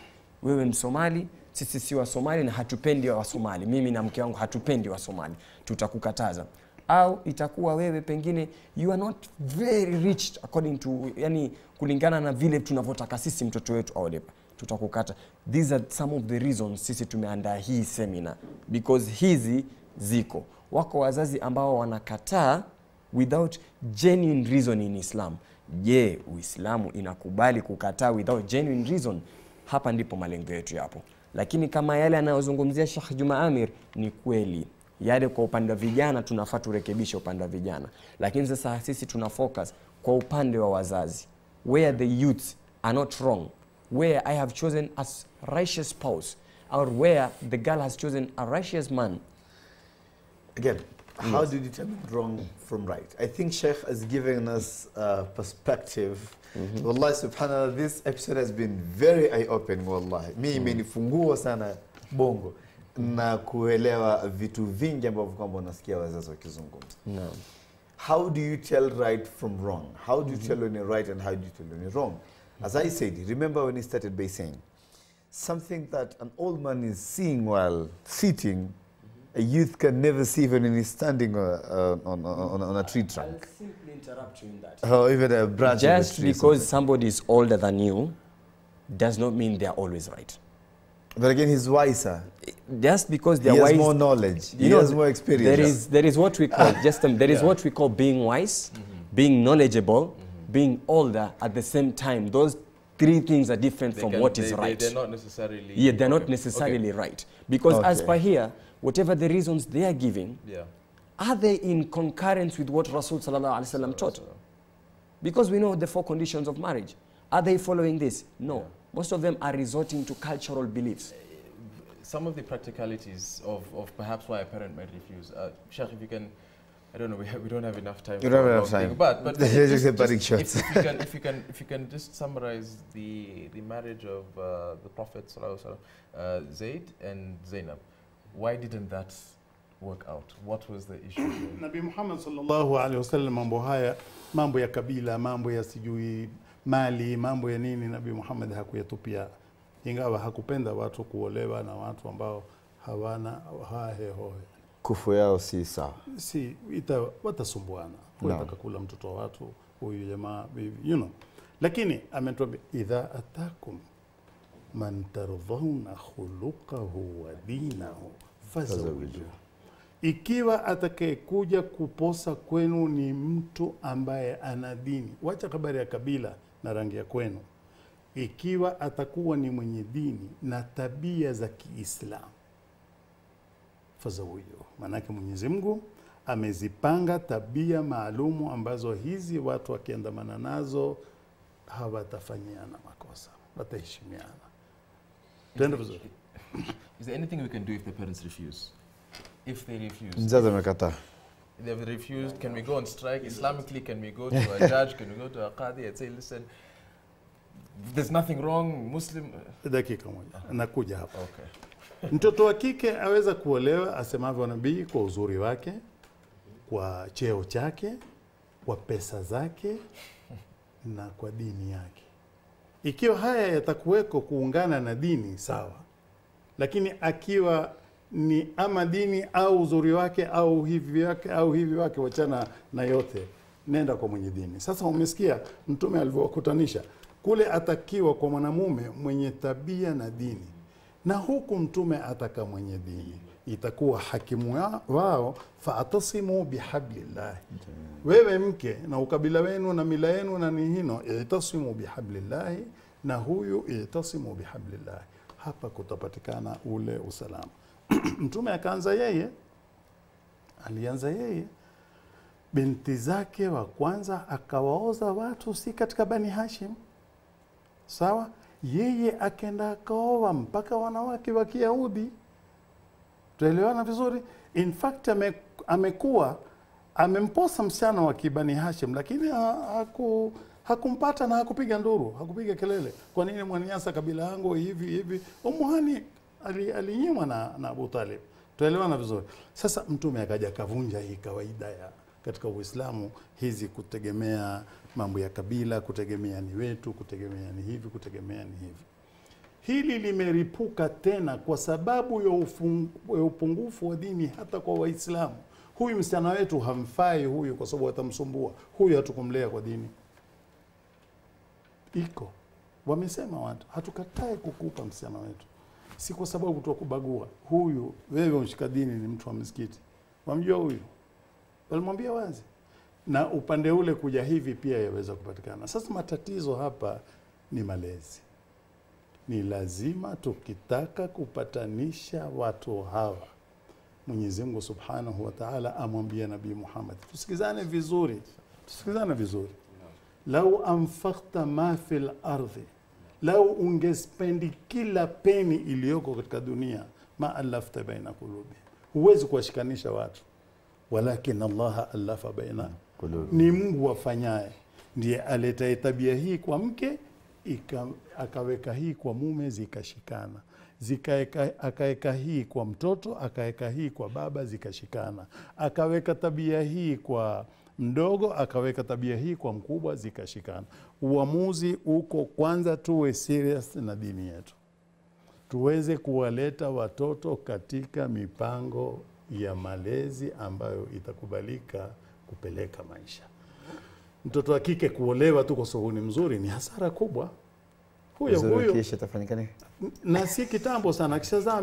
Wewe Msomali, sisi si wa Somali na hatupendi wa Somali. Mimi na mke wangu hatupendi wa Somali. Tutakukataza. au itakuwa wewe pengine you are not very rich according to, yani kulingana na vile tunavyotaka sisi mtoto wetu awe, tutakukata. These are some of the reasons sisi tumeandaa hii seminar, because hizi ziko. Wako wazazi ambao wanakataa without genuine reason in Islam. Je, Uislamu inakubali kukataa without genuine reason? Hapa ndipo malengo yetu yapo. Lakini kama yale anayozungumzia Sheikh Juma Amir ni kweli, yale kwa upande wa vijana tunafaa turekebishe upande wa vijana. Lakini sasa sisi tuna focus kwa upande wa wazazi, where the youth are not wrong, where I have chosen a righteous spouse, or where the girl has chosen a righteous man. Again, how do you determine wrong from right? I think Sheikh has given us perspective. Wallahi subhanallah, this episode has been very eye-opening wallahi. Mimi imenifungua sana bongo na kuelewa vitu vingi ambavyo kwamba unasikia wazazi wakizungumza. No. How do you tell right from wrong? How do you tell when you're right and how do you tell when you're wrong? As I said, remember when he started by saying, something that an old man is seeing while sitting, a youth can never see even when he's standing on a tree trunk. I'll simply interrupt you in that. Or even a branch of a Just tree. because somebody is older than you does not mean they are always right. But again, he's wiser. Just because they He are has wise, more knowledge. He you know, has more experience. there is what we call what we call being wise, being knowledgeable, being older at the same time. Those three things are different from what is right. They're not necessarily. Yeah, they're not necessarily right. Because as per here, whatever the reasons they are giving, are they in concurrence with what Rasul sallallahu alaihi wasallam taught? Because we know the 4 conditions of marriage. Are they following this? No. Most of them are resorting to cultural beliefs. Some of the practicalities of perhaps why a parent might refuse. Sheikh, if you can, I don't know, we don't have enough time. We don't have enough time. But Just if you can just summarize the marriage of the Prophet sallallahu alaihi wasallam, Zayd and Zainab. Why didn't that work out? What was the issue? Nabii Muhammad sallallahu alaihi wasallam, mambo haya, mambo ya kabila, mambo ya sijui mali, mambo ya nini, Nabii Muhammad hakuyatupia. Ingawa hakupenda watu kuolewa na watu ambao hawana hahe hohe. Kufu yao si sawa. Si watasumbuana. Wataka kula mtoto wa watu, huyu jamaa, you know. Lakini ametuambia idha atakum man tardhauna khuluquhu wa dinahu fazawiju. Ikiwa atakayekuja kuposa kwenu ni mtu ambaye ana dini, wacha habari ya kabila na rangi ya kwenu. Ikiwa atakuwa ni mwenye dini na tabia za Kiislamu, fazawiju. Manake Mwenyezi Mungu amezipanga tabia maalumu ambazo hizi watu wakiandamana nazo hawatafanyiana makosa, wataheshimiana. Is there anything we can do if the parents refuse? If they refuse? Mzazi amekataa. If they've refused, can we go on strike? Islamically, can we go to a judge? Can we go to a qadi and say, listen, there's nothing wrong, Muslim... Dakika moja, nakuja hapa. Okay. Mtoto wa kike aweza kuolewa asemavyo nabii kwa uzuri wake, kwa cheo chake, kwa pesa zake na kwa dini yake. Ikiwa haya yatakuweko kuungana na dini, sawa. Lakini akiwa ni ama dini au uzuri wake au hivi wake wachana na yote, nenda kwa mwenye dini. Sasa umesikia Mtume alivyokutanisha kule, atakiwa kwa mwanamume mwenye tabia na dini, na huku Mtume ataka mwenye dini. Itakuwa hakimu wao, faatasimu bihablillah. Wewe mke na ukabila wenu na mila yenu na nihino, itasimu bihablillah, na huyu itasimu bihablillah. Hapa kutapatikana ule usalama. Mtume alianza yeye, binti zake wa kwanza akawaoza watu si katika Bani Hashim, sawa. Yeye akenda akaoa mpaka wanawake wa Kiyahudi. Tuelewana vizuri? In fact amemposa msichana wa Kibani Hashim, lakini hakumpata na hakupiga nduru, hakupiga kelele. Kwa nini mwaniasa kabila yangu hivi? Umuhani alinyimwa na Abu Talib. Tuelewana vizuri? Sasa Mtume akaja kavunja hii kawaida ya katika Uislamu, hizi kutegemea mambo ya kabila, kutegemea ni wetu, kutegemea ni hivi, kutegemea ni hivi. Hili limeripuka tena kwa sababu ya upungufu wa dini hata kwa Waislamu. huyu msichana wetu hamfai huyu kwa sababu atamsumbua, huyu hatukumlea kwa dini. Iko wamesema watu, hatukatai kukupa msichana wetu, si kwa sababu tukubagua. Huyu wewe mshika dini ni mtu wa msikiti, wamjua huyu, walimwambia wazi, na upande ule kuja hivi pia yaweza kupatikana. Sasa matatizo hapa ni malezi. Ni lazima tukitaka kupatanisha watu hawa, Mwenyezi Mungu Subhanahu wa Ta'ala amwambia Nabii Muhammad, tusikizane vizuri, tusikizane vizuri. Lau anfaqta ma fil ardhi, lau ungespendi kila peni iliyoko katika dunia, ma alafta baina qulubi, huwezi kuwashikanisha watu. Walakin Allah alafa baina qulubi, ni Mungu afanyaye, ndiye aletaye tabia hii kwa mke akaweka hii kwa mume, zikashikana, akaweka hii kwa mtoto, akaweka hii kwa baba, zikashikana, akaweka tabia hii kwa mdogo, akaweka tabia hii kwa mkubwa, zikashikana. Uamuzi uko kwanza, tuwe serious na dini yetu, tuweze kuwaleta watoto katika mipango ya malezi ambayo itakubalika kupeleka maisha. Mtoto wa kike kuolewa tu kwa sababu ni mzuri ni hasara kubwa. Huyo kisha tafanyika nini? Na si kitambo sana, kishazaa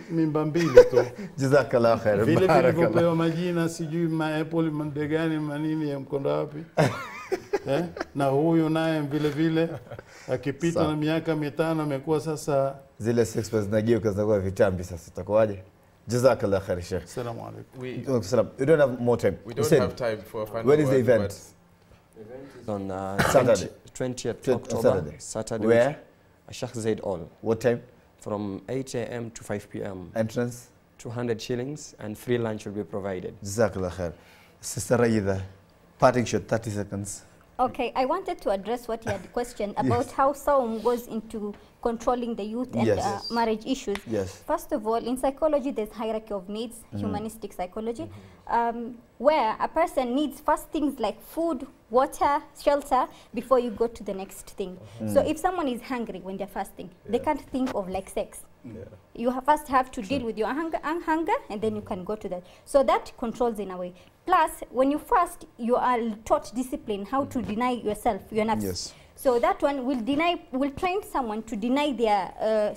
mimba mbili tu. Jazakallahu khair. Vile vilivyopewa majina sijui maapple mandegani manini ya mkondo wapi. Na huyo naye vile vile akipita na miaka 5 amekuwa sasa zile 6 zinageuka zinakuwa vitambi. Sasa itakuwaje? Jazakallahu khair Sheikh. Assalamu alaykum. We don't have more time. We don't have time for a final. When is the event? On Saturday. 20th October. Saturday. Where? Sheikh Zaid All. What time? From 8 a.m. to 5 p.m. Entrance? 200 shillings and free lunch will be provided. Jazakallah khair. Sister Rayidha, parting shot, 30 seconds. Okay, I wanted to address what you had questioned about how Saum goes into controlling the youth and marriage issues. Yes. First of all, in psychology, there's hierarchy of needs, humanistic psychology, where a person needs first things like food, water, shelter, before you go to the next thing. So if someone is hungry when they're fasting, they can't think of like sex. You first have to deal with your hunger, and then you can go to that. So that controls in a way. Plus, when you fast, you are taught discipline, how to deny yourself, your nafs. Yes. So that one will train someone to deny their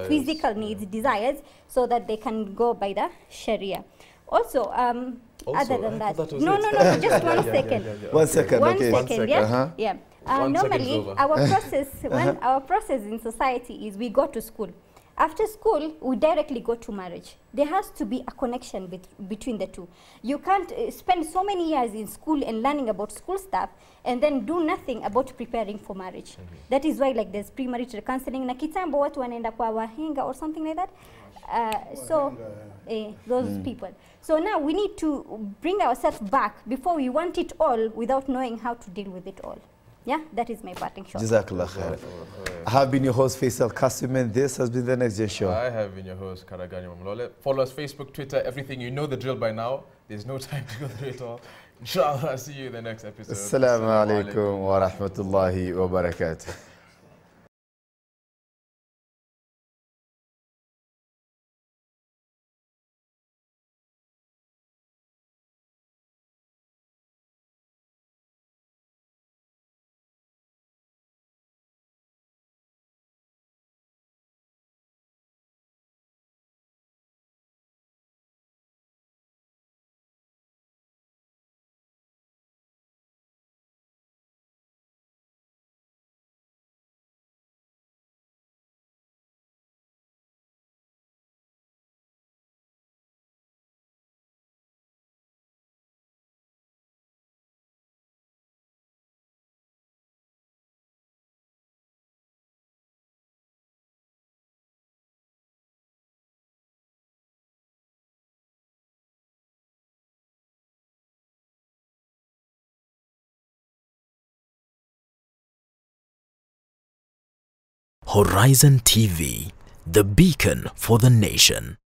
physical needs, desires, so that they can go by the Sharia. Also, other than that, no, just 1 second. 1 second, okay. 1 second, yeah. Yeah. Normally, our process, our process in society is we go to school. After school, we directly go to marriage. There has to be a connection between the two. You can't spend so many years in school and learning about school stuff and then do nothing about preparing for marriage. That is why like there's premarital counseling. Na kitambo watu wanaenda kwa wahenga or something like that. Those people. So now we need to bring ourselves back before we want it all without knowing how to deal with it all. Yeah, that is my parting shot. Jazakallah khair. I have been your host Faisal Kasim, and this has been the NexGen Show. I have been your host Karagania Mwamlole. Follow us Facebook, Twitter, everything. You know the drill by now. There's no time to go through it all. Inshallah, I'll see you in the next episode. Assalamu alaikum wa rahmatullahi wa barakatuh. Horizon TV, the beacon for the nation.